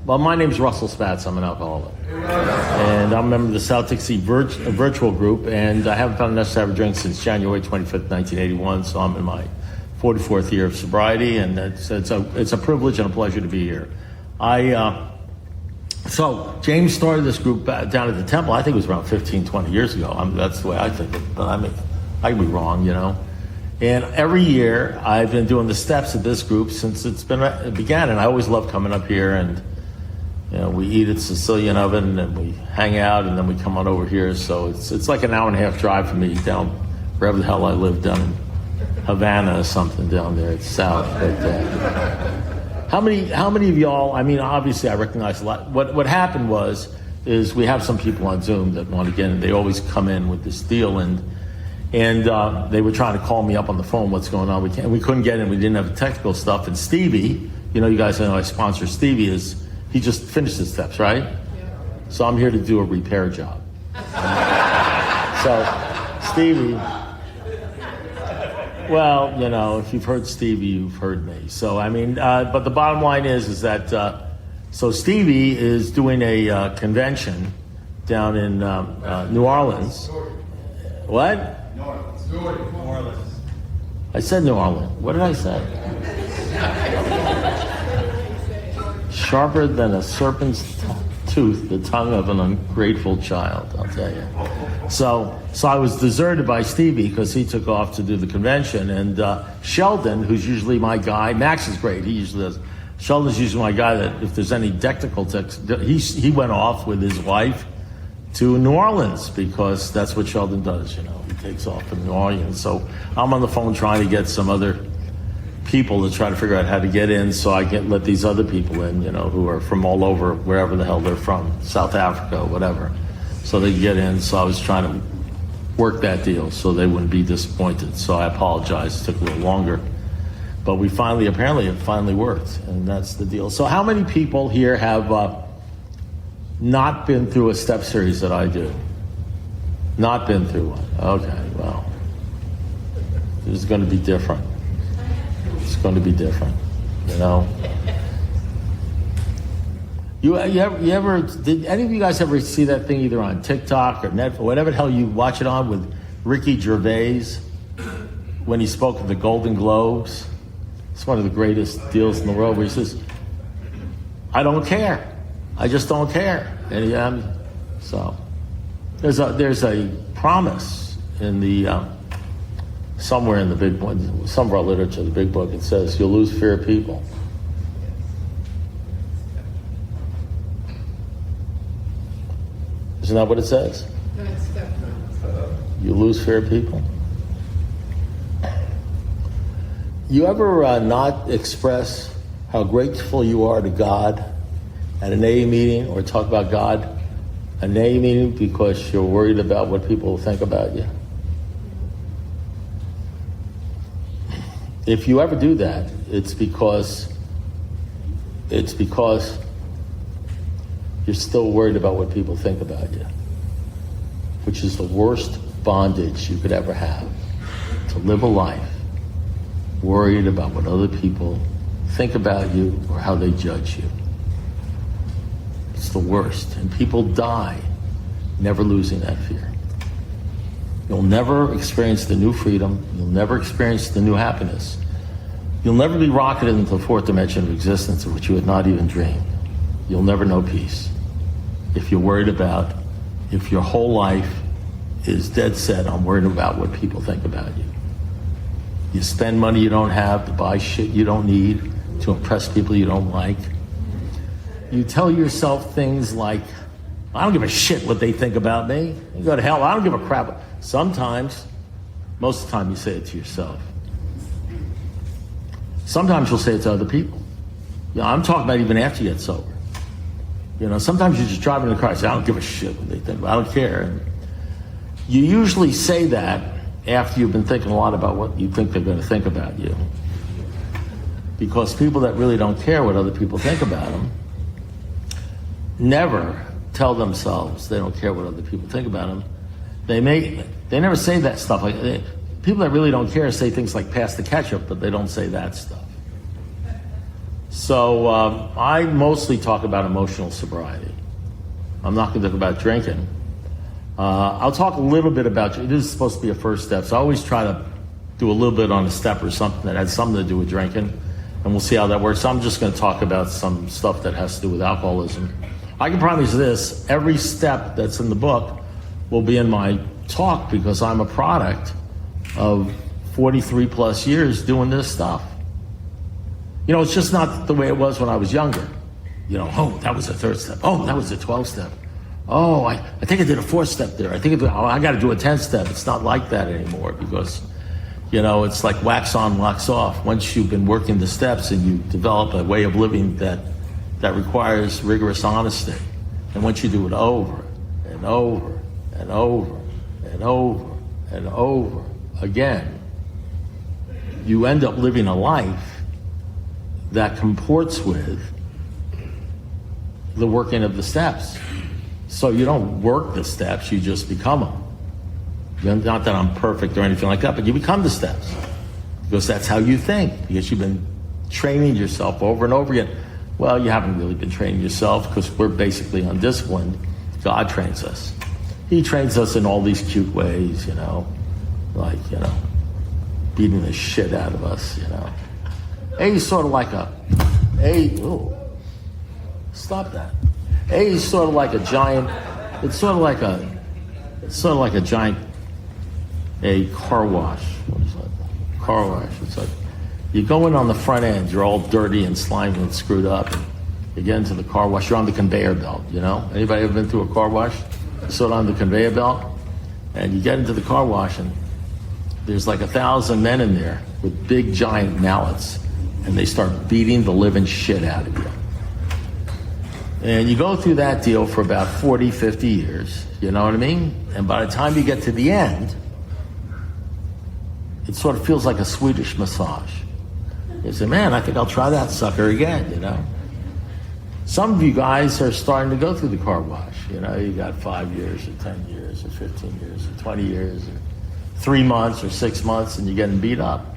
Well, my name's Russell Spatz. I'm an alcoholic. And I'm a member of the South Dixie virtual group, and I haven't found enough to have a drink since January 25th, 1981, so I'm in my 44th year of sobriety, and it's a privilege and a pleasure to be here. So James started this group down at the Temple. I think it was around 15, 20 years ago. That's the way I think it, but I can be wrong, you know. And every year I've been doing the steps of this group since it began, and I always love coming up here, and you know, we eat at Sicilian Oven and we hang out, and then we come on over here. So it's like an hour and a half drive for me down wherever the hell I live, down in Havana or something down there. It's south. But how many of y'all? I mean, obviously I recognize a lot. What happened is we have some people on Zoom that want to get in. They always come in with this deal, and they were trying to call me up on the phone. What's going on? We couldn't get in. We didn't have the technical stuff. And Stevie, you know, you guys know I sponsor Stevie. He just finished his steps, right? Yeah. So I'm here to do a repair job. So Stevie, well, you know, if you've heard Stevie, you've heard me. So I mean, but the bottom line is that so Stevie is doing a convention down in New Orleans. What? New Orleans. I said New Orleans. What did I say? Sharper than a serpent's tooth, the tongue of an ungrateful child, I'll tell you. So I was deserted by Stevie because he took off to do the convention, and Sheldon, who's usually my guy, Max is great, he usually does. Sheldon's usually my guy that if there's any technical he went off with his wife to New Orleans because that's what Sheldon does, you know, he takes off to New Orleans. So I'm on the phone trying to get some other people to try to figure out how to get in so I can let these other people in, you know, who are from all over, wherever the hell they're from, South Africa, whatever, so they can get in. So I was trying to work that deal so they wouldn't be disappointed. So I apologize, it took a little longer. But apparently it finally worked, and that's the deal. So how many people here have not been through a step series that I do? Not been through one. Okay, well, this is going to be different. It's going to be different, you know. You ever did any of you guys ever see that thing either on TikTok or Netflix, whatever the hell you watch it on, with Ricky Gervais when he spoke at the Golden Globes? It's one of the greatest deals in the world, where he says, "I don't care, I just don't care." And so there's a promise in the somewhere in the big book, some of our literature, the big book, it says you'll lose fear of people. Isn't that what it says? No, it's You lose fear of people. You ever not express how grateful you are to God at an AA meeting, or talk about God at an AA meeting because you're worried about what people will think about you? If you ever do that, it's because you're still worried about what people think about you, which is the worst bondage you could ever have, to live a life worried about what other people think about you or how they judge you. It's the worst, and people die never losing that fear. You'll never experience the new freedom. You'll never experience the new happiness. You'll never be rocketed into the fourth dimension of existence of which you had not even dreamed. You'll never know peace if you're worried about, if your whole life is dead set on worrying about what people think about you. You spend money you don't have to buy shit you don't need to impress people you don't like. You tell yourself things like, I don't give a shit what they think about me. You go to hell, I don't give a crap. Sometimes, most of the time you say it to yourself. Sometimes you'll say it to other people. You know, I'm talking about even after you get sober. You know, sometimes you're just driving in the car and say, I don't give a shit what they think, I don't care. And you usually say that after you've been thinking a lot about what you think they're going to think about you. Because people that really don't care what other people think about them never tell themselves they don't care what other people think about them. They never say that stuff. People that really don't care say things like pass the ketchup, but they don't say that stuff. So I mostly talk about emotional sobriety. I'm not going to talk about drinking. I'll talk a little bit about, it is supposed to be a first step, so I always try to do a little bit on a step or something that has something to do with drinking, and we'll see how that works. So I'm just going to talk about some stuff that has to do with alcoholism. I can promise this, every step that's in the book will be in my talk because I'm a product of 43 plus years doing this stuff. You know, it's just not the way it was when I was younger. You know, oh, that was the third step. Oh, that was the 12th step. Oh, I think I did a 4th step there. I got to do a 10th step. It's not like that anymore because, you know, it's like wax on, wax off. Once you've been working the steps and you develop a way of living that requires rigorous honesty, and once you do it over and over and over and over and over again, you end up living a life that comports with the working of the steps. So you don't work the steps, you just become them. Not that I'm perfect or anything like that, but you become the steps because that's how you think, because you've been training yourself over and over again. Well, you haven't really been training yourself because we're basically undisciplined. God trains us. He trains us in all these cute ways, you know, like, you know, beating the shit out of us, you know. He's sort of like stop that. He's sort of like a giant, it's sort of like a giant, a car wash. What is that? Car wash. It's like, you go in on the front end, you're all dirty and slimy and screwed up. And you get into the car wash, you're on the conveyor belt, you know? Anybody ever been through a car wash? You sit on the conveyor belt, and you get into the car wash, and there's like 1,000 men in there with big giant mallets, and they start beating the living shit out of you. And you go through that deal for about 40, 50 years, you know what I mean? And by the time you get to the end, it sort of feels like a Swedish massage. You say, man, I think I'll try that sucker again, you know? Some of you guys are starting to go through the car wash, you know? You got 5 years or 10 years or 15 years or 20 years or 3 months or 6 months, and you're getting beat up.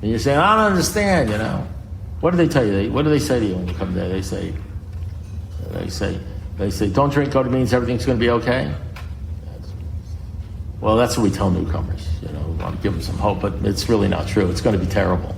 And you're saying, I don't understand, you know? What do they tell you? What do they say to you when you come there? They say, don't drink, go to meetings, everything's going to be okay? Well, that's what we tell newcomers. You know, we want to give them some hope, but it's really not true. It's going to be terrible.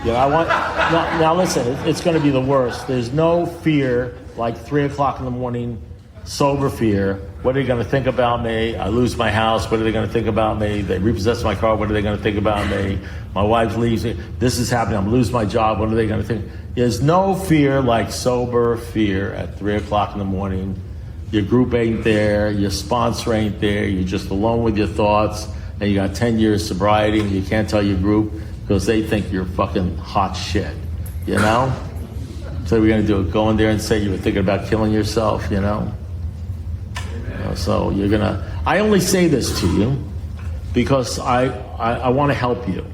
You know, now listen, it's going to be the worst. There's no fear like 3 o'clock in the morning, sober fear. What are they going to think about me? I lose my house. What are they going to think about me? They repossess my car. What are they going to think about me? My wife leaves me. This is happening. I'm going to lose my job. What are they going to think? There's no fear like sober fear at 3 o'clock in the morning. Your group ain't there. Your sponsor ain't there. You're just alone with your thoughts. And you got 10 years sobriety and you can't tell your group because they think you're fucking hot shit, you know? So we're going to do it. Go in there and say you were thinking about killing yourself, you know? So you're going to... I only say this to you because I want to help you.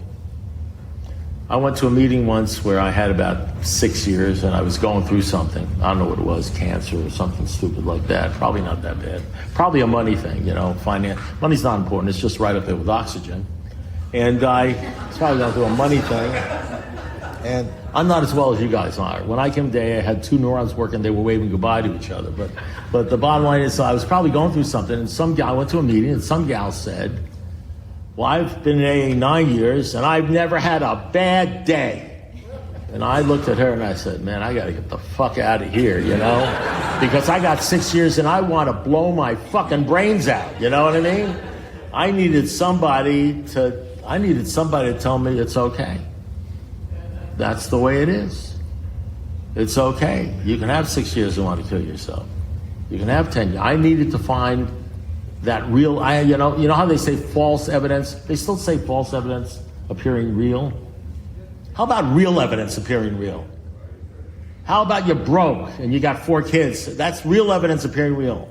I went to a meeting once where I had about 6 years and I was going through something. I don't know what it was, cancer or something stupid like that. Probably not that bad. Probably a money thing, you know, finance. Money's not important. It's just right up there with oxygen. And I was probably going through a money thing. And I'm not as well as you guys are. When I came today, I had 2 neurons working. They were waving goodbye to each other. But the bottom line is I was probably going through something. And some gal, I went to a meeting and some gal said, well, I've been in AA 9 years and I've never had a bad day. And I looked at her and I said, man, I got to get the fuck out of here, you know? Because I got 6 years and I want to blow my fucking brains out, you know what I mean? I needed somebody to tell me it's okay. That's the way it is. It's okay. You can have 6 years and want to kill yourself. You can have 10 years. I needed to find that real, you know how they say false evidence? They still say false evidence appearing real. How about real evidence appearing real? How about you're broke and you got 4 kids? That's real evidence appearing real.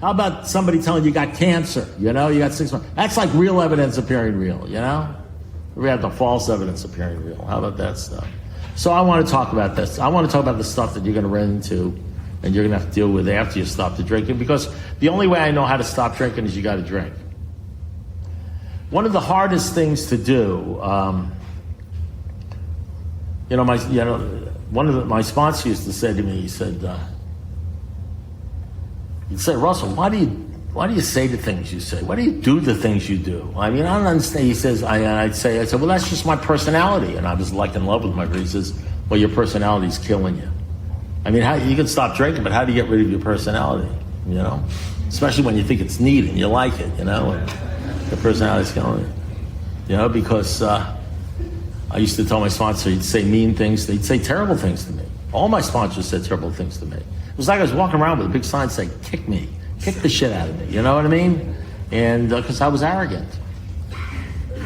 How about somebody telling you got cancer? You know, you got 6 months. That's like real evidence appearing real, you know? We have the false evidence appearing real. How about that stuff? So I want to talk about this. I want to talk about the stuff that you're going to run into and you're going to have to deal with after you stop the drinking, because the only way I know how to stop drinking is you got to drink. One of the hardest things to do, my sponsors used to say to me, he'd say, Russell, why do you say the things you say? Why do you do the things you do? I mean, I don't understand. He says, I said, well, that's just my personality. And I was like in love with him. He says, well, your personality's killing you. I mean, you can stop drinking, but how do you get rid of your personality? You know, especially when you think it's neat and you like it. You know, and the personality's killing you. You know, because I used to tell my sponsor, he'd say mean things. They'd say terrible things to me. All my sponsors said terrible things to me. It was like I was walking around with a big sign saying, kick me. Kick the shit out of me. You know what I mean? And because I was arrogant.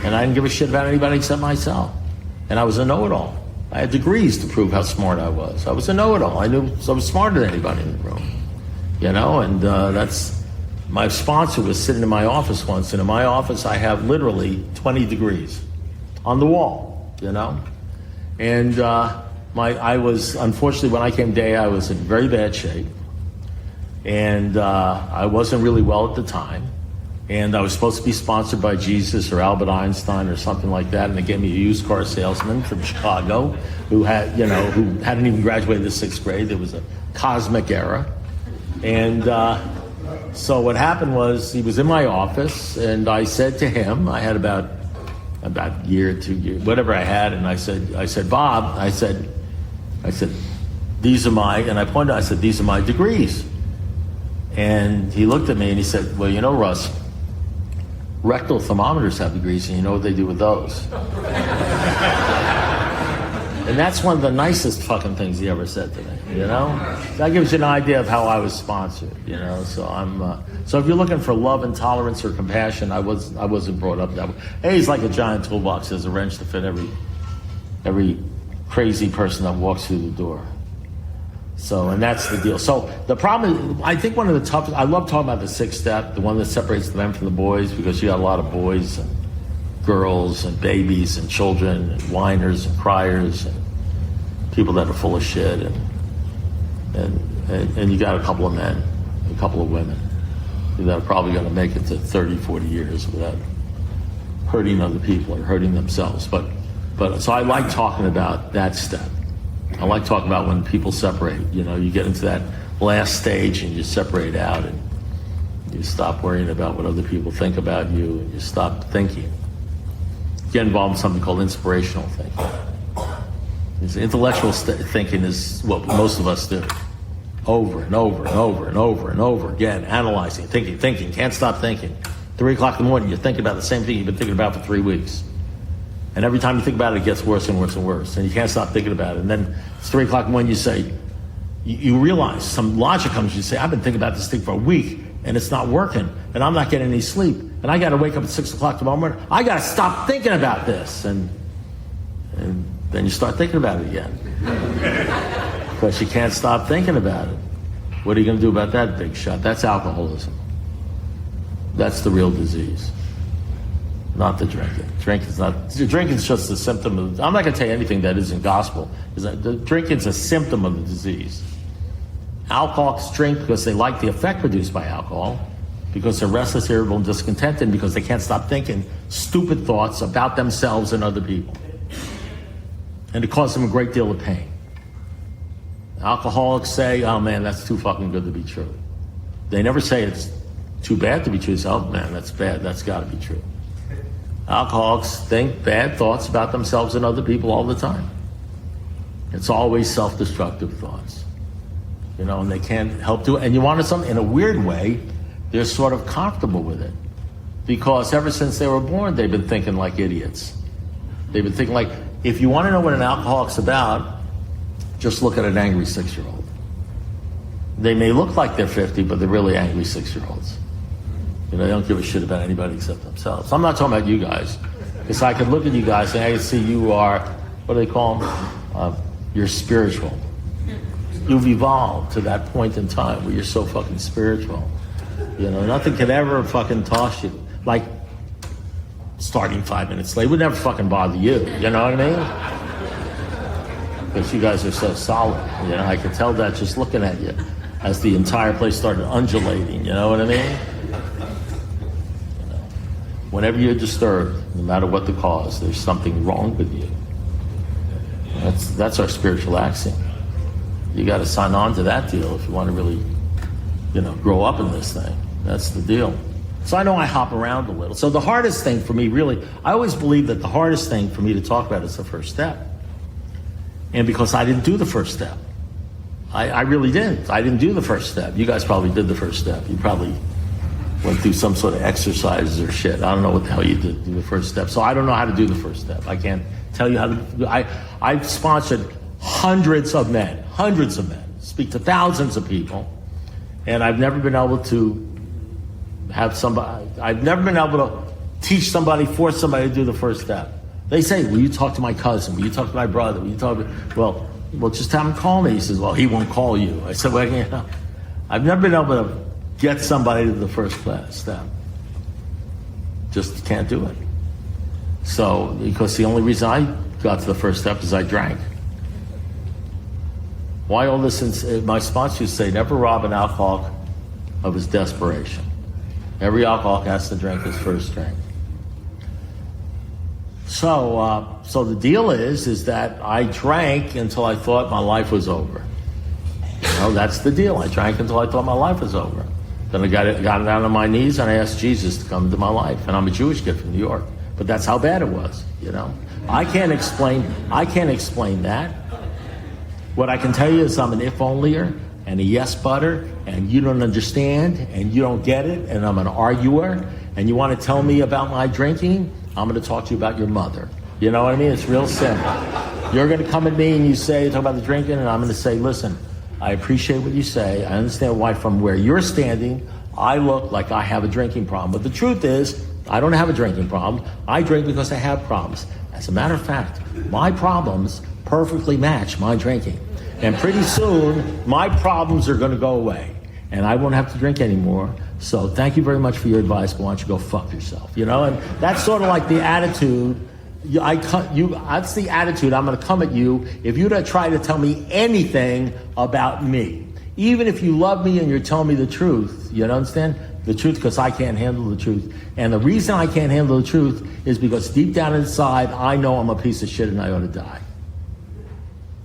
And I didn't give a shit about anybody except myself. And I was a know-it-all. I had degrees to prove how smart I was. I was a know-it-all. I was smarter than anybody in the room. You know, and that's... My sponsor was sitting in my office once, and in my office I have literally 20 degrees on the wall, you know? And I was, unfortunately, when I came day, I was in very bad shape. And I wasn't really well at the time. And I was supposed to be sponsored by Jesus or Albert Einstein or something like that. And they gave me a used car salesman from Chicago who hadn't even graduated the 6th grade. There was a cosmic era. And so what happened was he was in my office, and I said to him, I had about a year, 2 years, whatever I had. And I said, Bob, I said, these are my degrees. And he looked at me and he said, well, you know, Russ, rectal thermometers have degrees, and you know what they do with those. And that's one of the nicest fucking things he ever said to me, you know? That gives you an idea of how I was sponsored, you know? So so if you're looking for love and tolerance or compassion, I wasn't brought up that way. Hey, he's like a giant toolbox. There's a wrench to fit every crazy person that walks through the door. So, and that's the deal. So the problem is, I think one of the toughest, I love talking about the 6th step, the one that separates the men from the boys, because you got a lot of boys and girls and babies and children and whiners and criers and people that are full of shit, and you got a couple of men, a couple of women that are probably going to make it to 30, 40 years without hurting other people or hurting themselves. But so I like talking about that step. I like talking about when people separate. You know, you get into that last stage and you separate out and you stop worrying about what other people think about you, and you stop thinking. Get involved in something called inspirational thinking. Intellectual thinking is what most of us do. Over and over and over and over and over again, analyzing, thinking, can't stop thinking. 3 o'clock in the morning, you're thinking about the same thing you've been thinking about for 3 weeks. And every time you think about it, it gets worse and worse and worse. And you can't stop thinking about it. And then it's 3 o'clock when you say, you realize some logic comes, you say, I've been thinking about this thing for a week and it's not working and I'm not getting any sleep. And I got to wake up at 6 o'clock tomorrow morning. I got to stop thinking about this. And then you start thinking about it again. Because you can't stop thinking about it. What are you going to do about that, big shot? That's alcoholism. That's the real disease. Not the drinking. Drinking's just a symptom of, I'm not going to tell you anything that isn't gospel. The drinking's a symptom of the disease. Alcoholics drink because they like the effect produced by alcohol, because they're restless, irritable, and discontented, because they can't stop thinking stupid thoughts about themselves and other people. And it causes them a great deal of pain. Alcoholics say, oh man, that's too fucking good to be true. They never say it's too bad to be true. They say, oh man, that's bad, that's got to be true. Alcoholics think bad thoughts about themselves and other people all the time. It's always self-destructive thoughts. You know, and they can't help do it. And you want something, in a weird way, they're sort of comfortable with it. Because ever since they were born, they've been thinking like idiots. They've been thinking like, if you want to know what an alcoholic's about, just look at an angry 6-year-old. They may look like they're 50, but they're really angry 6-year-olds. You know, they don't give a shit about anybody except themselves. I'm not talking about you guys, because I could look at you guys and I could see you are, what do they call them? You're spiritual. You've evolved to that point in time where you're so fucking spiritual. You know, nothing could ever fucking toss you. Like starting 5 minutes late would never fucking bother you. You know what I mean? Because you guys are so solid. You know, I could tell that just looking at you as the entire place started undulating. You know what I mean? Whenever you're disturbed, no matter what the cause, there's something wrong with you. That's our spiritual axiom. You got to sign on to that deal if you want to really, grow up in this thing. That's the deal. So I know I hop around a little. So the hardest thing for me, really, I always believe that the hardest thing for me to talk about is the first step. And because I didn't do the first step. I really didn't. I didn't do the first step. You guys probably did the first step. You probably went through some sort of exercises or shit. I don't know what the hell you did to do the first step. So I don't know how to do the first step. I can't tell you how to do. I've sponsored hundreds of men, speak to thousands of people, and I've never been able to I've never been able to teach somebody, force somebody to do the first step. They say, will you talk to my cousin? Will you talk to my brother? Will you talk to, well, just have him call me. He says, well, he won't call you. I said, well, I've never been able to get somebody to the first step. Just can't do it. So, because the only reason I got to the first step is I drank. Why all this? My sponsor used to say, never rob an alcoholic of his desperation. Every alcoholic has to drink his first drink. So the deal is that I drank until I thought my life was over. That's the deal. I drank until I thought my life was over. Then I got down on my knees and I asked Jesus to come into my life. And I'm a Jewish kid from New York, but that's how bad it was. I can't explain that. What I can tell you is I'm an if-onlyer and a yes-butter, and you don't understand, and you don't get it, and I'm an arguer, and you want to tell me about my drinking, I'm going to talk to you about your mother. You know what I mean? It's real simple. You're going to come at me and you talk about the drinking, and I'm going to say, listen, I appreciate what you say. I understand why from where you're standing, I look like I have a drinking problem. But the truth is, I don't have a drinking problem. I drink because I have problems. As a matter of fact, my problems perfectly match my drinking. And pretty soon, my problems are going to go away. And I won't have to drink anymore. So thank you very much for your advice, but why don't you go fuck yourself? And that's sort of like the attitude. That's the attitude I'm going to come at you if you try to tell me anything about me. Even if you love me and you're telling me the truth, you understand? The truth, because I can't handle the truth. And the reason I can't handle the truth is because deep down inside, I know I'm a piece of shit and I ought to die.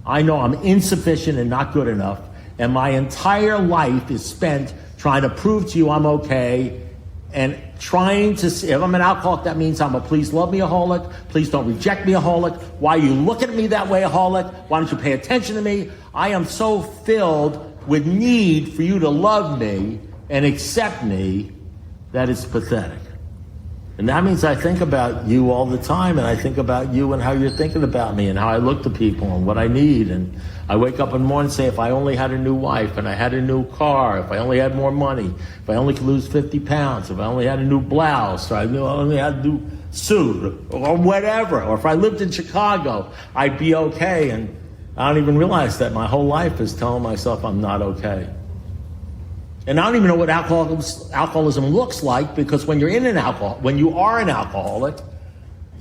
I know I'm insufficient and not good enough, and my entire life is spent trying to prove to you I'm okay, and trying to see, if I'm an alcoholic, that means I'm a please love me aholic, please don't reject me aholic, why are you looking at me that way aholic, why don't you pay attention to me? I am so filled with need for you to love me and accept me that it's pathetic. And that means I think about you all the time, and I think about you and how you're thinking about me and how I look to people and what I need. And I wake up in the morning and say, if I only had a new wife and I had a new car, if I only had more money, if I only could lose 50 pounds, if I only had a new blouse, or I only had a new suit, or whatever, or if I lived in Chicago, I'd be okay. And I don't even realize that my whole life is telling myself I'm not okay. And I don't even know what alcoholism looks like, because when you are an alcoholic,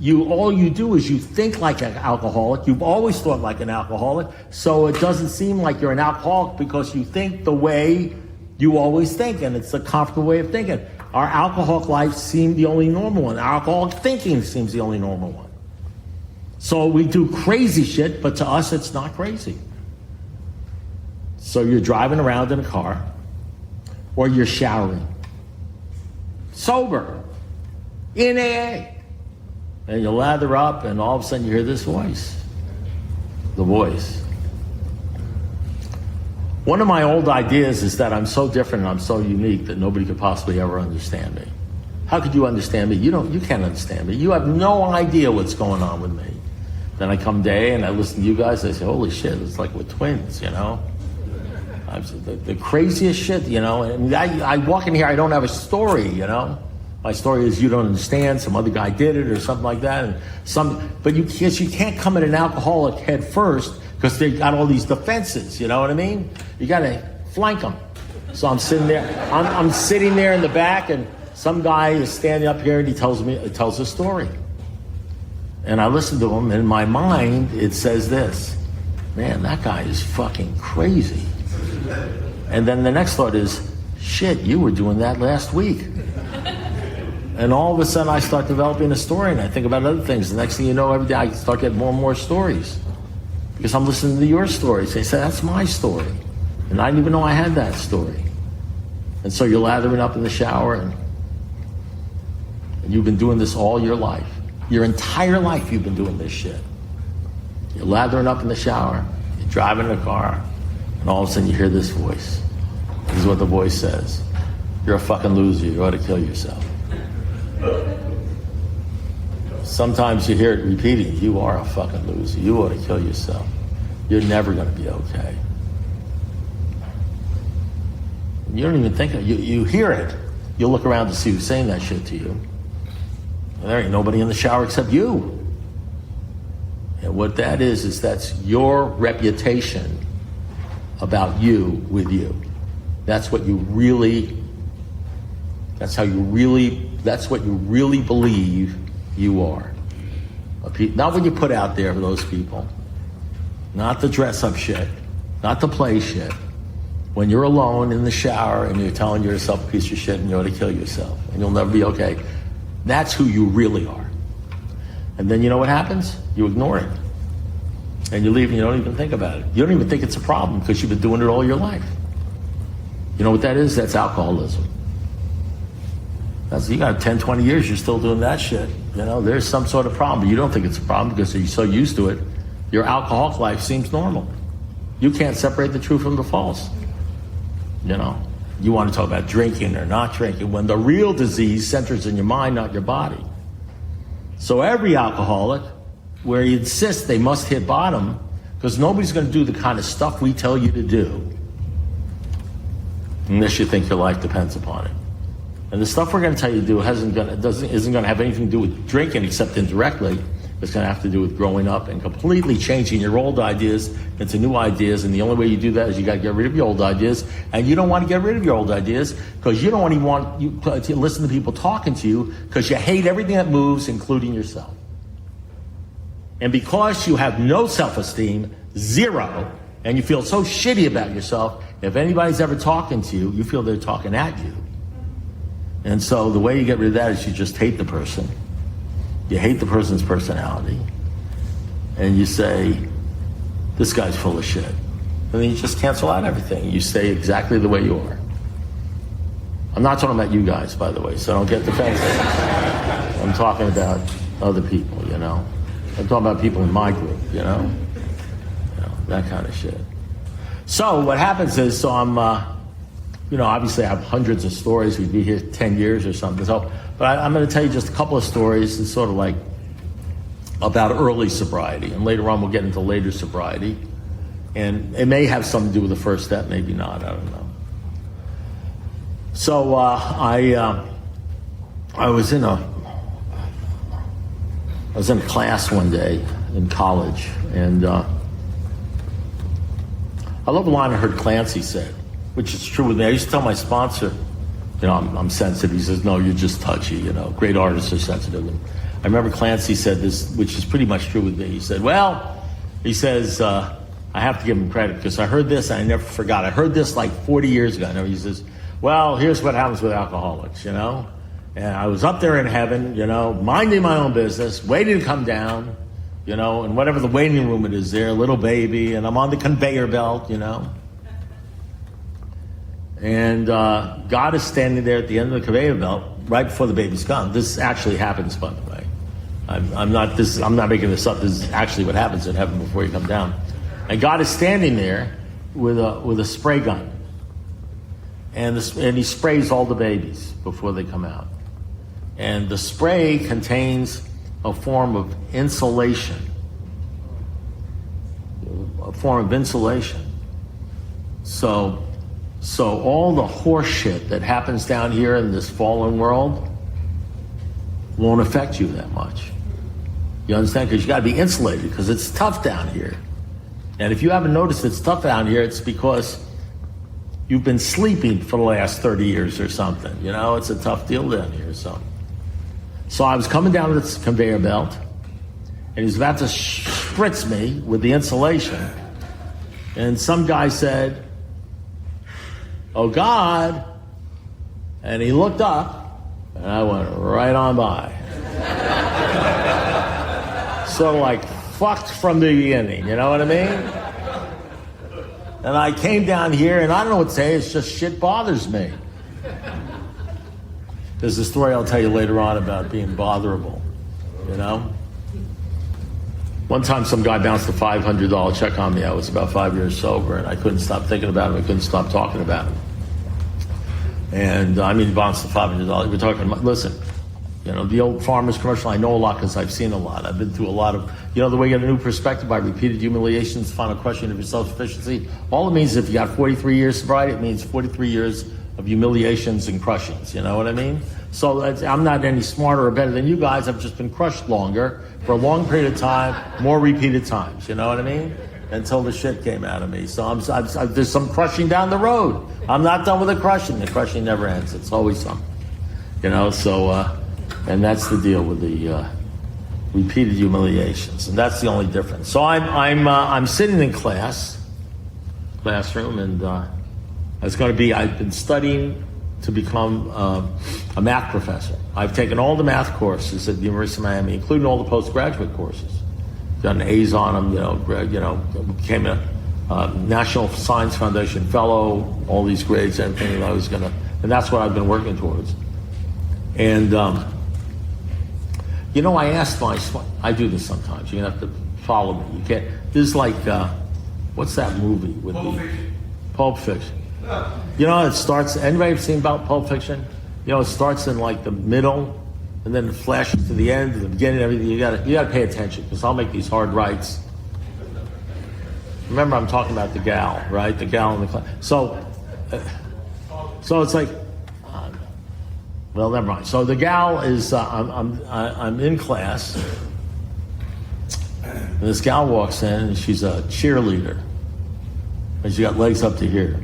all you do is you think like an alcoholic. You've always thought like an alcoholic, so it doesn't seem like you're an alcoholic because you think the way you always think, and it's a comfortable way of thinking. Our alcoholic life seemed the only normal one. Our alcoholic thinking seems the only normal one. So we do crazy shit, but to us it's not crazy. So you're driving around in a car, or you're showering, sober, in AA. And you lather up, and all of a sudden you hear this voice. The voice. One of my old ideas is that I'm so different and I'm so unique that nobody could possibly ever understand me. How could you understand me? You can't understand me. You have no idea what's going on with me. Then I come day and I listen to you guys, I say, holy shit, it's like we're twins, The craziest shit, and I walk in here, I don't have a story, My story is you don't understand, some other guy did it or something like that. But you can't come at an alcoholic head first because they got all these defenses, you know what I mean? You got to flank them. So I'm sitting there, I'm sitting there in the back, and some guy is standing up here and he tells a story. And I listen to him, and in my mind, it says this, man, that guy is fucking crazy. And then the next thought is, shit, you were doing that last week. And all of a sudden I start developing a story, and I think about other things. The next thing you know, every day I start getting more and more stories. Because I'm listening to your stories. They say, that's my story. And I didn't even know I had that story. And so you're lathering up in the shower, and you've been doing this all your life. Your entire life you've been doing this shit. You're lathering up in the shower, you're driving in the car, and all of a sudden you hear this voice. This is what the voice says. You're a fucking loser, you ought to kill yourself. Sometimes you hear it repeating, you are a fucking loser, you ought to kill yourself. You're never going to be okay. You don't even think of it. You hear it. You look around to see who's saying that shit to you. And there ain't nobody in the shower except you. And what that is that's your reputation about you with you. That's what you really, that's what you really believe you are. Not what you put out there for those people. Not the dress up shit. Not the play shit. When you're alone in the shower and you're telling yourself a piece of shit and you ought to kill yourself and you'll never be okay. That's who you really are. And then you know what happens? You ignore it. And you leave and you don't even think about it. You don't even think it's a problem because you've been doing it all your life. You know what that is? That's alcoholism. You got 10, 20 years, you're still doing that shit. You know, there's some sort of problem. You don't think it's a problem because you're so used to it. Your alcoholic life seems normal. You can't separate the true from the false. You know, you want to talk about drinking or not drinking when the real disease centers in your mind, not your body. So every alcoholic, where you insist they must hit bottom, because nobody's going to do the kind of stuff we tell you to do unless you think your life depends upon it. And the stuff we're going to tell you to do isn't going to have anything to do with drinking except indirectly. It's going to have to do with growing up and completely changing your old ideas into new ideas. And the only way you do that is you got to get rid of your old ideas. And you don't want to get rid of your old ideas because you don't even want to listen to people talking to you because you hate everything that moves, including yourself. And because you have no self-esteem, zero, and you feel so shitty about yourself, if anybody's ever talking to you, you feel they're talking at you. And so the way you get rid of that is you just hate the person. You hate the person's personality. And you say, this guy's full of shit. And then you just cancel out everything. You stay exactly the way you are. I'm not talking about you guys, by the way, so don't get defensive. I'm talking about other people, you know. I'm talking about people in my group, you know that kind of shit. So what happens is, I'm, obviously I have hundreds of stories. We'd be here 10 years or something. So, but I'm going to tell you just a couple of stories. It's sort of like about early sobriety, and later on we'll get into later sobriety. And it may have something to do with the first step, maybe not. I don't know. So I was in a class one day in college, and I love a line I heard Clancy said, which is true with me. I used to tell my sponsor, I'm sensitive. He says, no, you're just touchy. Great artists are sensitive. And I remember Clancy said this, which is pretty much true with me. He said, I have to give him credit because I heard this and I never forgot. I heard this like 40 years ago. He says, well, here's what happens with alcoholics, And I was up there in heaven, minding my own business, waiting to come down, and whatever the waiting room it is there, little baby, and I'm on the conveyor belt, And God is standing there at the end of the conveyor belt right before the baby's come. This actually happens, by the way. I'm not making this up. This is actually what happens in heaven before you come down. And God is standing there with a spray gun, and he sprays all the babies before they come out. And the spray contains a form of insulation. So all the horse shit that happens down here in this fallen world won't affect you that much. You understand? Because you got to be insulated because it's tough down here. And if you haven't noticed it's tough down here, it's because you've been sleeping for the last 30 years or something. It's a tough deal down here. So I was coming down this conveyor belt, and he was about to spritz me with the insulation. And some guy said, oh, God. And he looked up, and I went right on by. Sort of like fucked from the beginning, you know what I mean? And I came down here, and I don't know what to say, it's just shit bothers me. There's a story I'll tell you later on about being botherable, you know? One time some guy bounced a $500 check on me. I was about 5 years sober, and I couldn't stop thinking about him. I couldn't stop talking about him. And I mean, he bounced the $500. We're talking about, listen, you know, the old Farmers commercial, I know a lot because I've seen a lot. I've been through a lot of, you know, the way you get a new perspective by repeated humiliations, final questioning of your self-sufficiency. All it means is if you got 43 years sobriety, it means 43 years of humiliations and crushings, you know what I mean? So I'm not any smarter or better than you guys. I've just been crushed longer for a long period of time, more repeated times, you know what I mean? Until the shit came out of me. So there's some crushing down the road. I'm not done with the crushing. The crushing never ends. It's always something, you know? So, and that's the deal with the repeated humiliations, and that's the only difference. So I'm sitting in classroom, and it's going to be. I've been studying to become a math professor. I've taken all the math courses at the University of Miami, including all the postgraduate courses. Done A's on them, you know, became a National Science Foundation fellow, all these grades, everything that I was gonna, and that's what I've been working towards. And you know, I asked I do this sometimes. You're gonna have to follow me. You can't. This is like, what's that movie with Pulp Fiction? You know, it starts. Anybody ever seen about Pulp Fiction? You know, it starts in like the middle, and then it flashes to the end, to the beginning, everything. You gotta pay attention, because I'll make these hard rights. Remember, I'm talking about the gal, right? The gal in the class. So it's like, well, never mind. So the gal is, I'm in class, and this gal walks in, and she's a cheerleader, and she got legs up to here.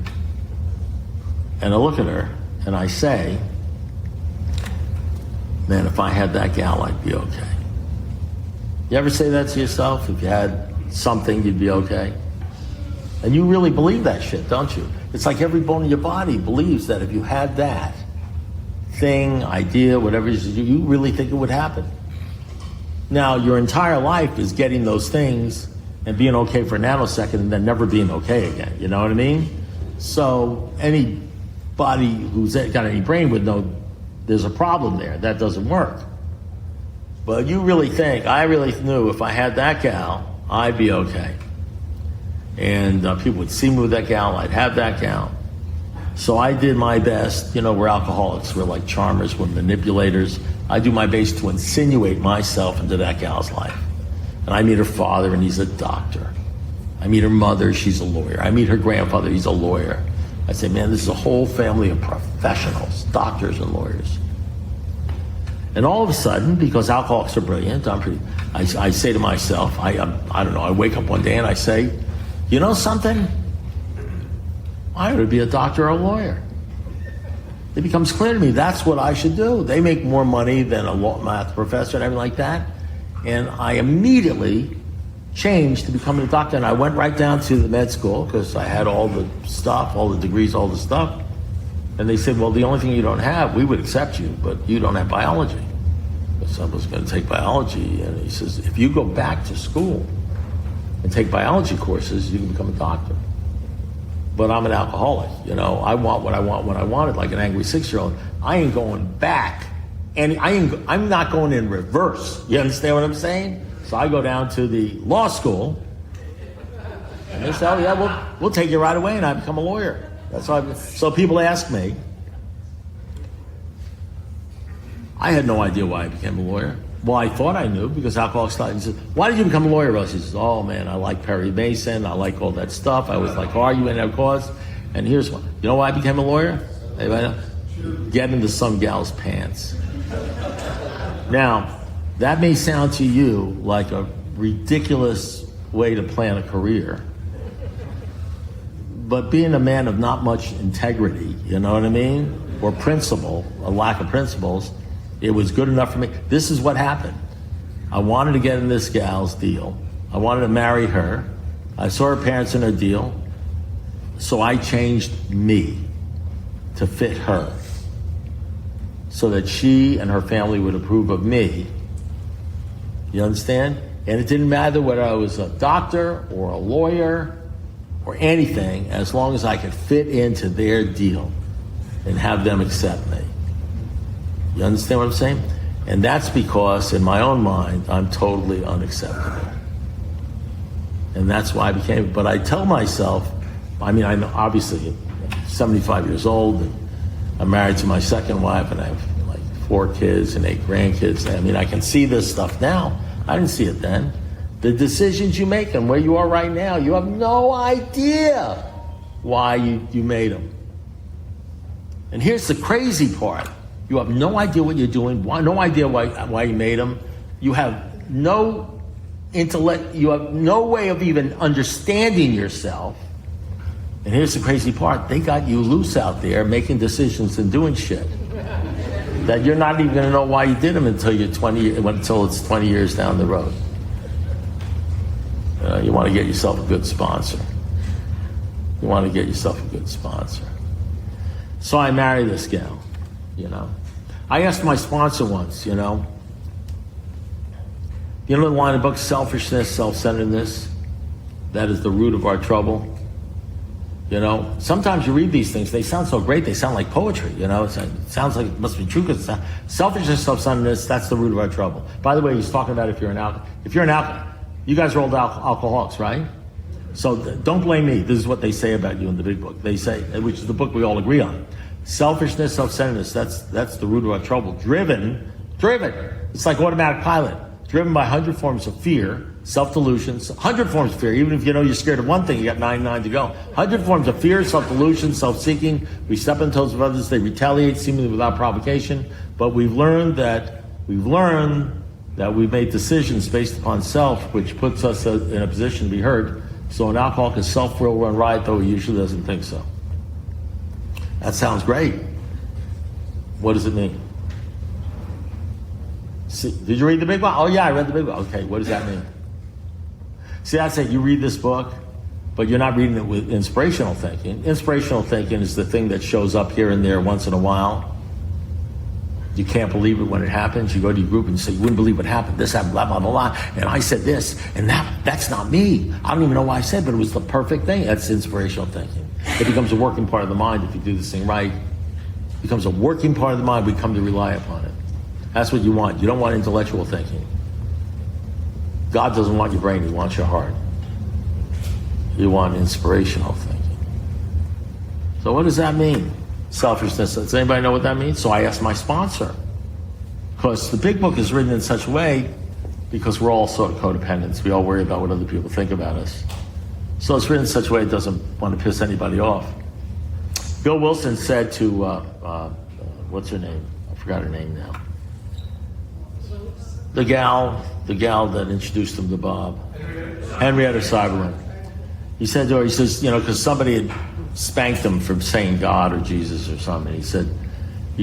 And I look at her, and I say, man, if I had that gal, I'd be okay. You ever say that to yourself? If you had something, you'd be okay? And you really believe that shit, don't you? It's like every bone in your body believes that if you had that thing, idea, whatever it is, you really think it would happen. Now, your entire life is getting those things and being okay for a nanosecond and then never being okay again. You know what I mean? So anybody who's got any brain would know there's a problem there. That doesn't work. But you really think, I really knew if I had that gal, I'd be okay. And people would see me with that gal, I'd have that gal. So I did my best. You know, we're alcoholics, we're like charmers, we're manipulators. I do my best to insinuate myself into that gal's life. And I meet her father, and he's a doctor. I meet her mother, she's a lawyer. I meet her grandfather, he's a lawyer. I say, man, this is a whole family of professionals, doctors and lawyers. And all of a sudden, because alcoholics are brilliant, I say to myself, I don't know, I wake up one day and I say, you know something? I ought to be a doctor or a lawyer. It becomes clear to me that's what I should do. They make more money than a math professor and everything like that. And I immediately changed to becoming a doctor, and I went right down to the med school because I had all the stuff, all the degrees, all the stuff. And they said, well, the only thing you don't have, we would accept you, but you don't have biology. So I was going to take biology, and he says, if you go back to school and take biology courses, you can become a doctor. But I'm an alcoholic, you know. I want what I want when I want it, like an angry 6-year-old. I ain't going back, and I'm not going in reverse. You understand what I'm saying? So I go down to the law school, and they say, oh yeah, we'll take you right away, and I become a lawyer. That's why. So people ask me. I had no idea why I became a lawyer. Well, I thought I knew, because alcoholics started. He said, why did you become a lawyer, Russ? He says, oh man, I like Perry Mason, I like all that stuff. I was like arguing that cause. And here's one. You know why I became a lawyer? Anybody know? Get into some gal's pants. Now, that may sound to you like a ridiculous way to plan a career, but being a man of not much integrity, you know what I mean? Or principle, a lack of principles, it was good enough for me. This is what happened. I wanted to get in this gal's deal. I wanted to marry her. I saw her parents in her deal. So I changed me to fit her, so that she and her family would approve of me. You understand? And it didn't matter whether I was a doctor or a lawyer or anything, as long as I could fit into their deal and have them accept me. You understand what I'm saying? And that's because, in my own mind, I'm totally unacceptable. And that's why I became, but I tell myself, I mean, I'm obviously 75 years old, and I'm married to my second wife, and I have like 4 kids and 8 grandkids. I mean, I can see this stuff now. I didn't see it then. The decisions you make and where you are right now, you have no idea why you made them. And here's the crazy part. You have no idea what you're doing, no idea why you made them. You have no intellect, you have no way of even understanding yourself. And here's the crazy part. They got you loose out there making decisions and doing shit that you're not even going to know why you did them until it's 20 years down the road. You want to get yourself a good sponsor. You want to get yourself a good sponsor. So I married this gal, I asked my sponsor once, you know the line of the book, selfishness, self-centeredness, that is the root of our trouble. Sometimes you read these things, they sound so great, they sound like poetry, it sounds like it must be true, because selfishness, self-centeredness, that's the root of our trouble. By the way, he's talking about if you're an alcoholic, you guys are all alcoholics, right? So don't blame me. This is what they say about you in the big book. They say, which is the book we all agree on. Selfishness, self-centeredness, that's the root of our trouble. Driven, it's like automatic pilot. Driven by 100 forms of fear, self-delusions, 100 forms of fear. Even if you're scared of one thing, you got 99 to go. 100 forms of fear, self-delusion, self-seeking. We step on the toes of others. They retaliate seemingly without provocation. But we've learned that we've made decisions based upon self, which puts us in a position to be hurt. So an alcoholic, self will run riot, though he usually doesn't think so. That sounds great. What does it mean? See, did you read the big book? Oh yeah, I read the big book. Okay, what does that mean? See, that's it. You read this book, but you're not reading it with inspirational thinking. Inspirational thinking is the thing that shows up here and there once in a while. You can't believe it when it happens. You go to your group and you say, you wouldn't believe what happened. This happened, blah, blah, blah, blah. And I said this, and that's not me. I don't even know why I said, but it was the perfect thing. That's inspirational thinking. It becomes a working part of the mind if you do this thing right. It becomes a working part of the mind. We come to rely upon it. That's what you want. You don't want intellectual thinking. God doesn't want your brain. He wants your heart. You want inspirational thinking. So what does that mean? Selfishness. Does anybody know what that means? So I asked my sponsor. Because the big book is written in such a way, because we're all sort of codependents. We all worry about what other people think about us. So it's written in such a way it doesn't want to piss anybody off. Bill Wilson said to, what's her name? I forgot her name now. The gal that introduced him to Bob. Henrietta Seiberling. He said to her, because somebody had spanked him for saying God or Jesus or something. He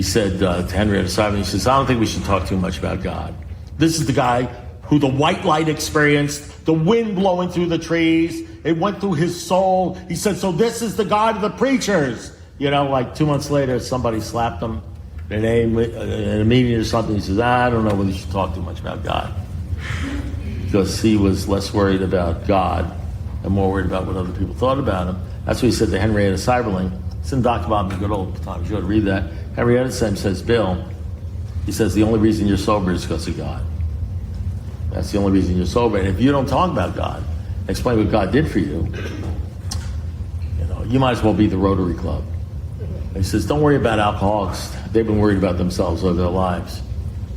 said to Henrietta Seiberling, he says, I don't think we should talk too much about God. This is the guy who the white light experienced, the wind blowing through the trees, it went through his soul. He said, so this is the God of the preachers. Like 2 months later, somebody slapped him in a meeting or something. He says, I don't know whether you should talk too much about God. Because he was less worried about God and more worried about what other people thought about him. That's what he said to Henrietta Seiberling. It's in Dr. Bob in the Good Old Times. You ought to read that. Henrietta says, Bill, he says, the only reason you're sober is because of God. That's the only reason you're sober. And if you don't talk about God, explain what God did for you, you might as well be the Rotary Club. And he says, don't worry about alcoholics. They've been worried about themselves or their lives.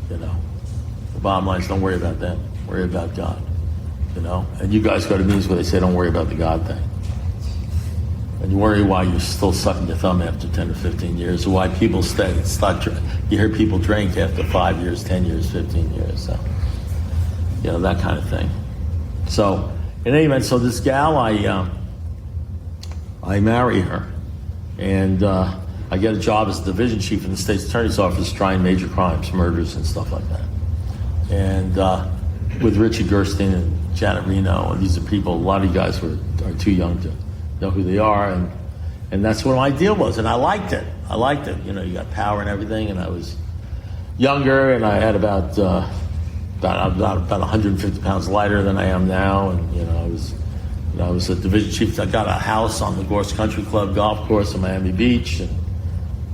The bottom line is don't worry about them. Worry about God. And you guys go to meetings where they say don't worry about the God thing. And you worry why you're still sucking your thumb after 10 or 15 years, or why people you hear people drink after 5 years, 10 years, 15 years. So, that kind of thing. So, in any event, so this gal, I marry her, and I get a job as division chief in the state's attorney's office trying major crimes, murders and stuff like that. And with Richie Gerstein and Janet Reno, and these are people, a lot of you guys are too young to know who they are, and that's what my deal was, and I liked it. You got power and everything, and I was younger, and I had about about 150 pounds lighter than I am now, and I was a division chief. I got a house on the Gorse Country Club golf course in Miami Beach, and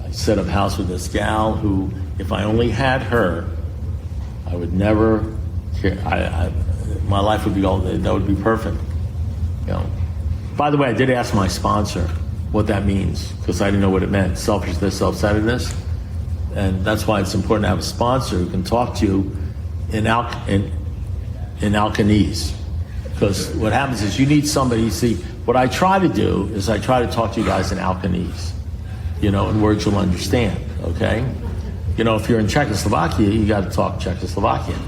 I set up house with this gal who, if I only had her, I would never care. My life would be all, that would be perfect. By the way, I did ask my sponsor what that means, because I didn't know what it meant. Selfishness, self-centeredness. And that's why it's important to have a sponsor who can talk to you in Alcanese. Because what happens is you need somebody, see, what I try to do is I try to talk to you guys in Alcanese, in words you'll understand, okay? If you're in Czechoslovakia, you got to talk Czechoslovakian.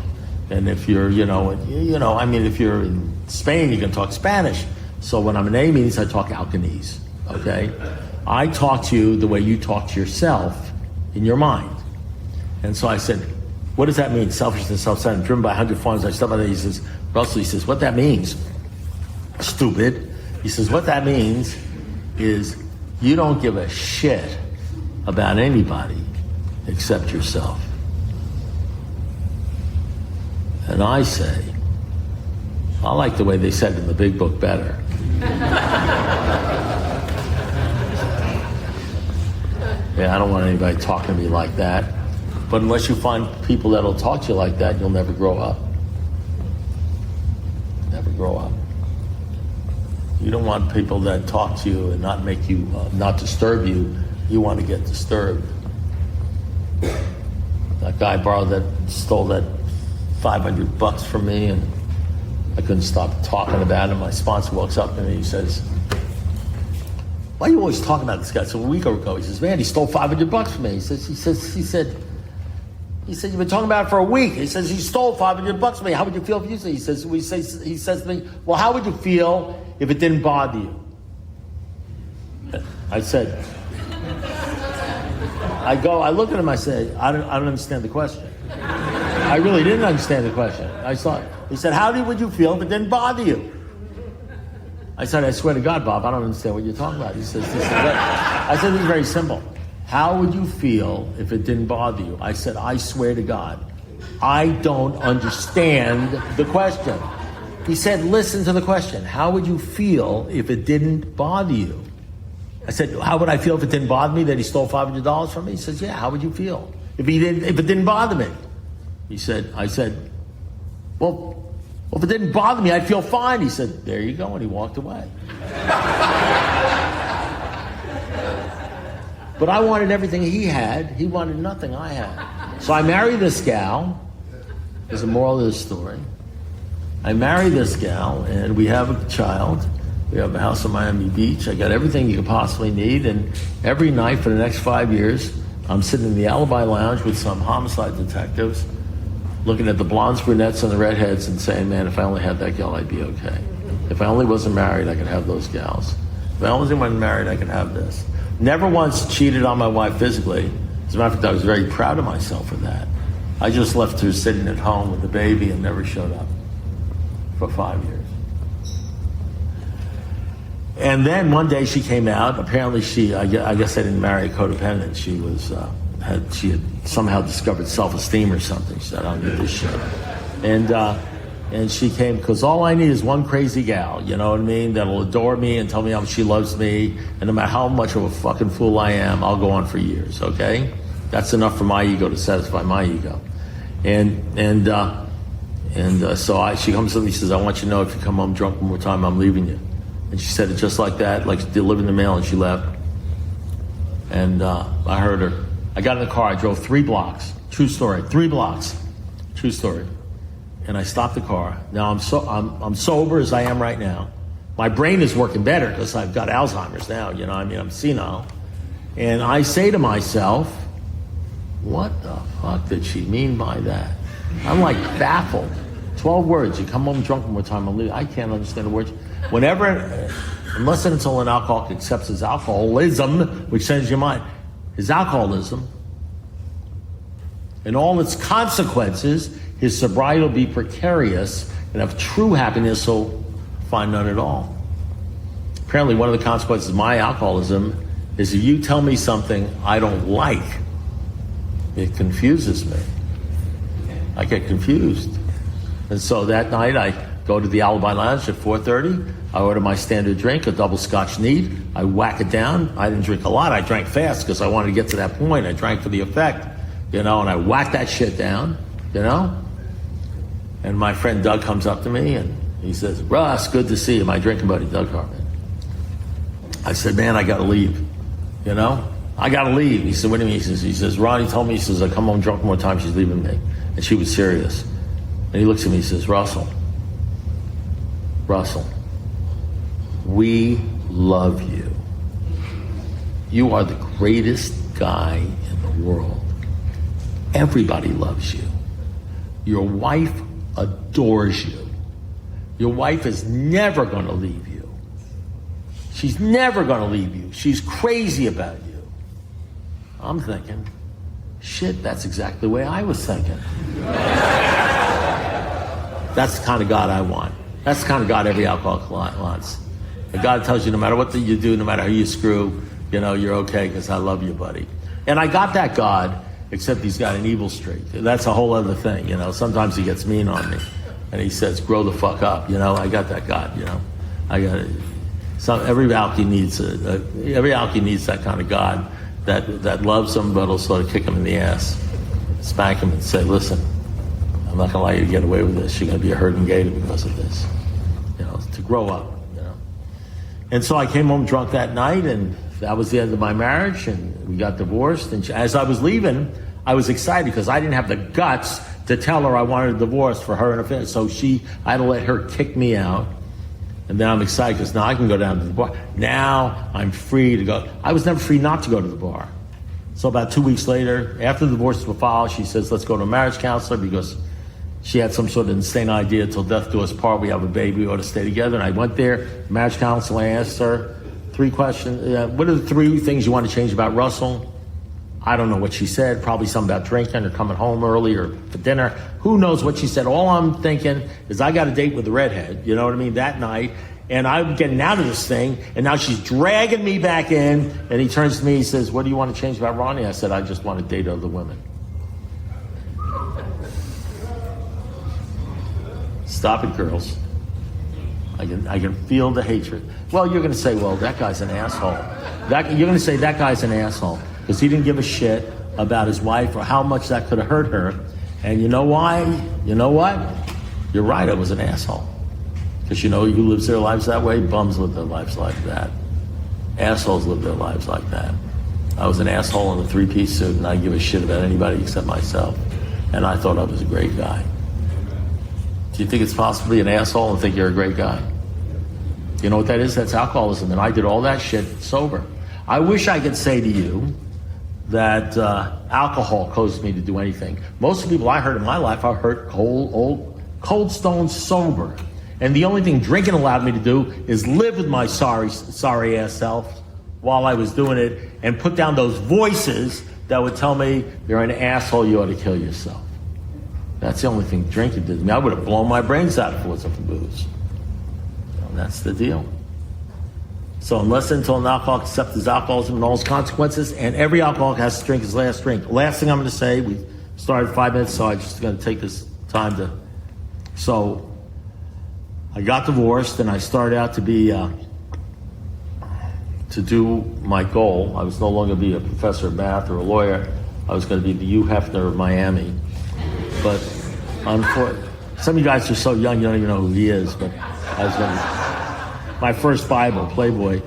And if you're, if you're in Spain, you can talk Spanish. So when I'm in A meetings, I talk Alcanese, okay? I talk to you the way you talk to yourself in your mind. And so I said, what does that mean? Selfishness, self-centered, driven by 100 forms. I stuff like that. He says, Russell, he says, what that means, stupid. He says, what that means is you don't give a shit about anybody except yourself. And I say, I like the way they said in the big book better. Yeah, I don't want anybody talking to me like that. But unless you find people that'll talk to you like that, you'll never grow up. Never grow up. You don't want people that talk to you and not make you, not disturb you. You want to get disturbed. That guy stole that $500 from me, and I couldn't stop talking about him. My sponsor walks up to me and he says, why are you always talking about this guy? So a week ago, he says, man, he stole $500 from me. He said, you've been talking about it for a week. He says, he stole $500 from me. How would you feel if you said? He says to me, well, how would you feel if it didn't bother you? I said, I look at him, I say, I don't understand the question. I really didn't understand the question. He said, how would you feel if it didn't bother you? I said, I swear to God, Bob, I don't understand what you're talking about. He says, I said, this is very simple. How would you feel if it didn't bother you? I said, I swear to God, I don't understand the question. He said, listen to the question. How would you feel if it didn't bother you? I said, how would I feel if it didn't bother me that he stole $500 from me? He says, yeah, how would you feel if it didn't bother me? I said, well, if it didn't bother me, I'd feel fine. He said, there you go, and he walked away. But I wanted everything he had. He wanted nothing I had. So I married this gal. There's a moral of this story. I married this gal, and we have a child. We have a house in Miami Beach. I got everything you could possibly need, and every night for the next 5 years, I'm sitting in the Alibi Lounge with some homicide detectives, looking at the blondes, brunettes, and the redheads and saying, man, if I only had that gal, I'd be okay. If I only wasn't married, I could have those gals. If I only wasn't married, I could have this. Never once cheated on my wife physically. As a matter of fact, I was very proud of myself for that. I just left her sitting at home with the baby and never showed up for 5 years. And then one day she came out. Apparently I guess I didn't marry a codependent. She had somehow discovered self-esteem or something. She said, I don't need this shit. And she came, because all I need is one crazy gal, you know what I mean, that'll adore me and tell me how much she loves me, and no matter how much of a fucking fool I am, I'll go on for years, okay? That's enough for my ego to satisfy my ego. So she comes to me, she says, I want you to know if you come home drunk one more time, I'm leaving you. And she said it just like that, like she delivered the mail, and she left. And I heard her. I got in the car, I drove 3 blocks. True story, 3 blocks. True story. And I stopped the car. Now I'm sober as I am right now. My brain is working better because I've got Alzheimer's now, you know, I mean, I'm senile. And I say to myself, what the fuck did she mean by that? I'm like baffled. 12 words, you come home drunk one more time, I'm leaving. I can't understand the words. Whenever, unless and until an alcoholic accepts his alcoholism, which sends your mind, his alcoholism, and all its consequences, his sobriety will be precarious, and of true happiness he'll find none at all. Apparently one of the consequences of my alcoholism is if you tell me something I don't like, it confuses me. I get confused. And so that night I go to the Alibi Lounge at 4:30. I order my standard drink, a double Scotch neat. I whack it down. I didn't drink a lot. I drank fast because I wanted to get to that point. I drank for the effect, and I whacked that shit down, And my friend Doug comes up to me and he says, "Russ, good to see you." My drinking buddy, Doug Hartman. I said, "Man, I got to leave, I got to leave." He said, "What do you mean?" He says, "Ronnie told me," he says, "I come home drunk more times, she's leaving me." And she was serious. And he looks at me, he says, Russell, we love you. You are the greatest guy in the world. Everybody loves you. Your wife adores you. Your wife is never going to leave you. She's never going to leave you. She's crazy about you." I'm thinking, shit, that's exactly the way I was thinking. That's the kind of God I want. That's the kind of God every alcoholic wants. A God tells you no matter what you do, no matter who you screw, you're okay because I love you, buddy. And I got that God, except he's got an evil streak. That's a whole other thing, Sometimes he gets mean on me. And he says, grow the fuck up, I got that God, I got it. So every alky needs that kind of God that loves them, but will sort of kick them in the ass, spank them and say, listen, I'm not going to allow you to get away with this. You're going to be a herding gator because of this, to grow up, And so I came home drunk that night, and that was the end of my marriage, and we got divorced. And as I was leaving, I was excited because I didn't have the guts to tell her I wanted a divorce for her and her family. So I had to let her kick me out. And then I'm excited because now I can go down to the bar. Now I'm free to go. I was never free not to go to the bar. So about 2 weeks later, after the divorces were filed, she says, let's go to a marriage counselor because she had some sort of insane idea, till death do us part, we have a baby, we ought to stay together. And I went there, marriage counselor, I asked her 3 questions. What are the 3 things you want to change about Russell? I don't know what she said, probably something about drinking or coming home early or for dinner. Who knows what she said? All I'm thinking is I got a date with the redhead, you know what I mean, that night. And I'm getting out of this thing, and now she's dragging me back in, and he turns to me, he says, what do you want to change about Ronnie? I said, I just want to date other women. Stop it, girls. I can feel the hatred. Well, you're going to say, well, that guy's an asshole. You're going to say that guy's an asshole because he didn't give a shit about his wife or how much that could have hurt her. And you know why? You know what? You're right, I was an asshole. Because who lives their lives that way? Bums live their lives like that. Assholes live their lives like that. I was an asshole in a 3-piece suit, and I give a shit about anybody except myself. And I thought I was a great guy. Do you think it's possible to be an asshole and think you're a great guy? You know what that is? That's alcoholism. And I did all that shit sober. I wish I could say to you that alcohol causes me to do anything. Most of the people I hurt in my life, I hurt cold stone sober. And the only thing drinking allowed me to do is live with my sorry ass self while I was doing it and put down those voices that would tell me, you're an asshole, you ought to kill yourself. That's the only thing drinking did to me. I would have blown my brains out if it wasn't for booze. And that's the deal. So unless until an alcoholic accepts his alcoholism and all its consequences, and every alcoholic has to drink his last drink. Last thing I'm going to say, we started 5 minutes, so I'm just going to take this time to... So I got divorced, and I started out to be... to do my goal. I was no longer be a professor of math or a lawyer. I was going to be the Hugh Hefner of Miami. But some of you guys are so young, you don't even know who he is. But I was going to, my first Bible, Playboy,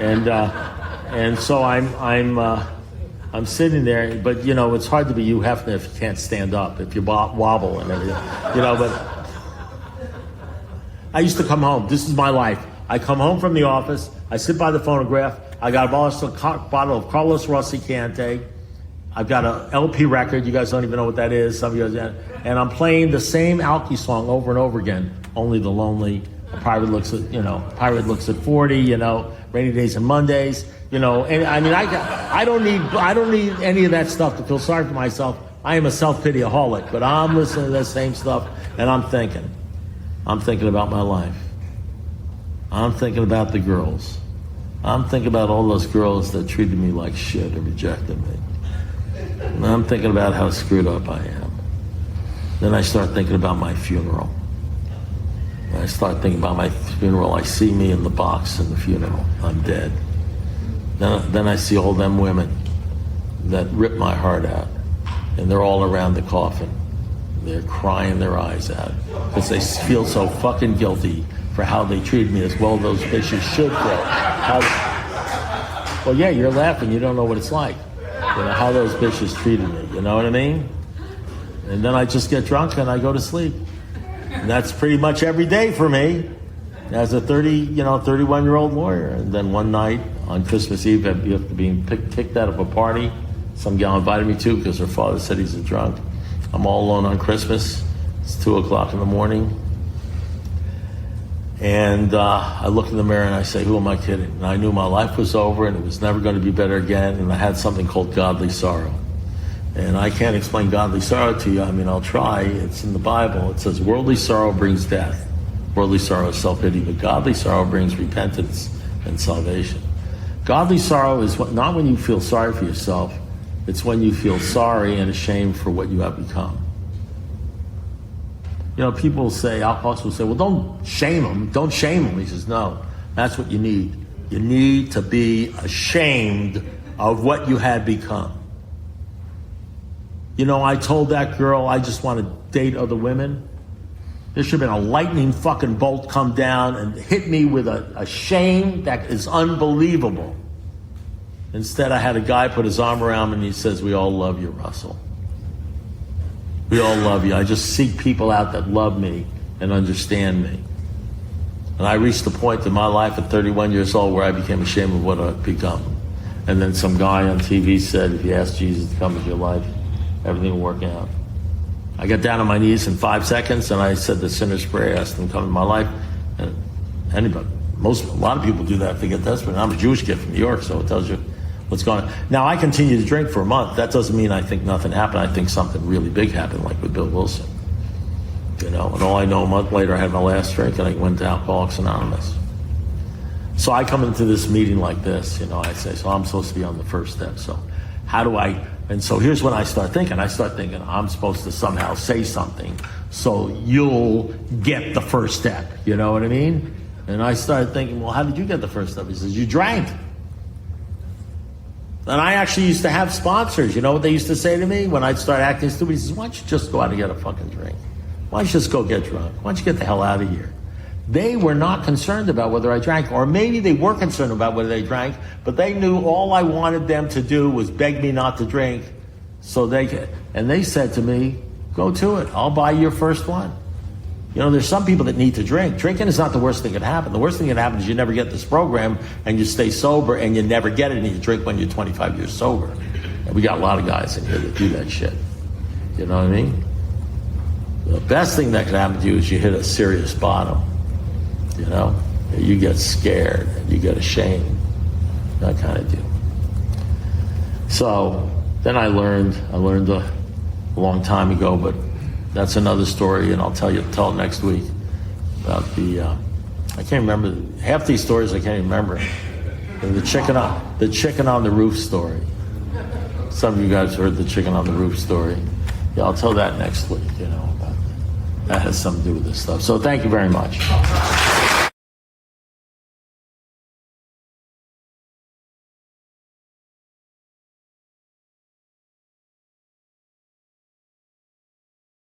and so I'm sitting there. But it's hard to be Hugh Hefner if you can't stand up, if you wobble and everything. But I used to come home. This is my life. I come home from the office. I sit by the phonograph. I got a bottle of Carlos Rossi Cante. I've got an LP record. You guys don't even know what that is. Some of you guys, and I'm playing the same Alky song over and over again. Only the Lonely. A Pirate looks at, Pirate looks at 40. Rainy Days and Mondays. And I mean, I don't need any of that stuff to feel sorry for myself. I am a self-pity-aholic, but I'm listening to that same stuff, and I'm thinking about my life. I'm thinking about the girls. I'm thinking about all those girls that treated me like shit and rejected me. And I'm thinking about how screwed up I am. Then I start thinking about my funeral. I start thinking about my funeral. I see me in the box in the funeral. I'm dead. Then I see all them women that rip my heart out, and they're all around the coffin. They're crying their eyes out because they feel so fucking guilty for how they treated me, as well those bitches should feel. Well, yeah, you're laughing. You don't know what it's like. You know, how those bitches treated me. You know what I mean? And then I just get drunk and I go to sleep. And that's pretty much every day for me as a 31-year-old lawyer. And then one night on Christmas Eve, after being kicked out of a party, some gal invited me to because her father said he's a drunk. I'm all alone on Christmas. It's 2 o'clock in the morning. And I look in the mirror and I say, who am I kidding? And I knew my life was over and it was never going to be better again. And I had something called godly sorrow. And I can't explain godly sorrow to you. I mean, I'll try. It's in the Bible. It says, worldly sorrow brings death. Worldly sorrow is self-pity, but godly sorrow brings repentance and salvation. Godly sorrow is not when you feel sorry for yourself. It's when you feel sorry and ashamed for what you have become. You know, people will say, alcoholics will say, well, don't shame them. Don't shame them. He says, no, that's what you need. You need to be ashamed of what you had become. You know, I told that girl I just want to date other women. There should have been a lightning fucking bolt come down and hit me with a shame that is unbelievable. Instead, I had a guy put his arm around me and he says, we all love you, Russell. We all love you. I just seek people out that love me and understand me. And I reached the point in my life at 31 years old where I became ashamed of what I'd become. And then some guy on TV said, if you ask Jesus to come into your life, everything will work out. I got down on my knees in 5 seconds and I said the sinner's prayer, asked him to come into my life. And anybody, a lot of people do that if they get desperate. And I'm a Jewish kid from New York, so it tells you what's going on. Now, I continue to drink for a month. That doesn't mean I think nothing happened. I think something really big happened, like with Bill Wilson. You know, and all I know, a month later, I had my last drink and I went to Alcoholics Anonymous. So I come into this meeting like this, you know, I say, so I'm supposed to be on the first step. So how do I, and so here's when I start thinking. I start thinking I'm supposed to somehow say something so you'll get the first step. You know what I mean? And I started thinking, well, how did you get the first step? He says, you drank. And I actually used to have sponsors. You know what they used to say to me when I'd start acting stupid? He says, why don't you just go out and get a fucking drink? Why don't you just go get drunk? Why don't you get the hell out of here? They were not concerned about whether I drank, or maybe they were concerned about whether they drank, but they knew all I wanted them to do was beg me not to drink, so they could. And they said to me, go to it. I'll buy your first one. You know, there's some people that need to drink. Drinking is not the worst thing that can happen. The worst thing that can happen is you never get this program and you stay sober and you never get it and you drink when you're 25 years sober. And we got a lot of guys in here that do that shit. You know what I mean? The best thing that can happen to you is you hit a serious bottom. You know? You get scared and you get ashamed. That kind of deal. So then I learned a long time ago, but that's another story, and I'll tell it next week about I can't remember half these stories. I can't even remember. The chicken on the roof story. Some of you guys heard the chicken on the roof story. Yeah, I'll tell that next week. You know, about that has something to do with this stuff. So thank you very much.